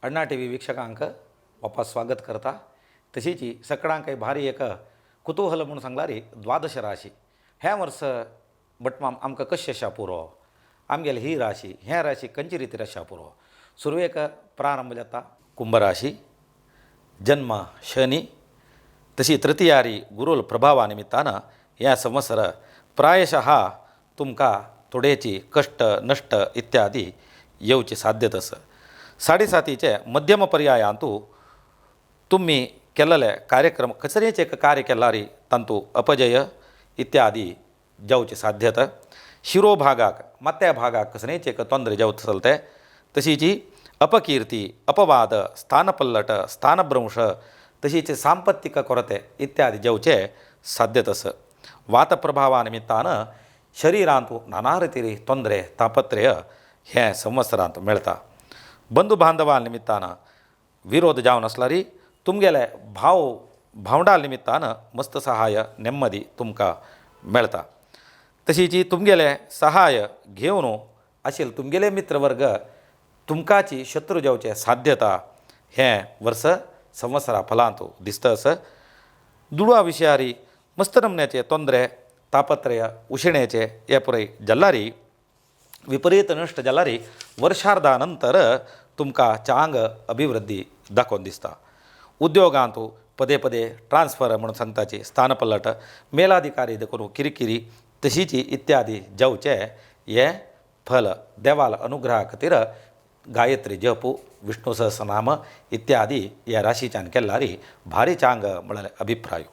अण्णा T V वीक्षकांक वापस स्वागत करता. तशीची सगळ्यांक भारी एक कुतूहल म्हणून सांगलारी द्वादश राशी ह्या वर्ष बटमाम आमकां कशें शापुरो आमगेली ही राशी ह्या राशी खंयची रितीन शापुरो. सुरवेक प्रारंभ जाता कुंभ राशी, जन्म शनी, तशी तृतीयारी गुरुल प्रभावा निमित्तानं ह्या संवत्सर प्रायशः तुमकां थोडेची कष्ट नष्ट इत्यादी येवची साध्यता आसा. साडेसातीचे मध्यम पर्यायांतू तुम्ही केलेले कार्यक्रम कचरेचे एक कार्य केल्यारी तांतू अपजय इत्यादी जावची साध्यता. शिरोभागाक मत्या भागाक कसनेचे एक ತೊಂದರೆ जावत चलते. तशीची अपकीर्ती अपवाद स्थानपल्लट स्थानभ्रंश तशीचे सांपत्तिक ಕೊರತೆ इत्यादी जावचे साध्यता आसा. वातप्रभावा निमित्तानं शरीरांतू नाना रितीरी ತೊಂದರೆ तापत्रय हे संवत्सरांत मेळता. बंधू बांधवां निमित्तानं विरोध जावन आसल्यारी तुमगेले भावंडाल निमित्तानं मस्त सहाय नेಮ್ಮदी तुमकां मेळता. तशीची तुमगेले सहाय घेवन आशिल्ले तुमगेले मित्रवर्ग तुमकाची शत्रू जावचे साध्यता हे वर्स संवत्सरा फलांत दिसता आसा. दुडवा विशयारी मस्त नमण्याचे ತೊಂದರೆ तापत्रय उशिणेचे हे पुरय जाल्लारी विपरीत नष्ट जाल्लारी वर्षार्धा नंतर तुमकां चांग अभिवृद्धी दाखोवन दिसता. उद्योगांतू पदे पदे ट्रान्स्फर म्हणून सांगताची स्थानपल्लट मेलाधिकारी करून किरिकिरी तशीची इत्यादी जावचे हे फल देवाल अनुग्रहा खातीर गायत्री जपू विष्णू सहस्रनाम इत्यादी ह्या राशीच्यान केल्लारी भारी चांग म्हळ्यार अभिप्राय.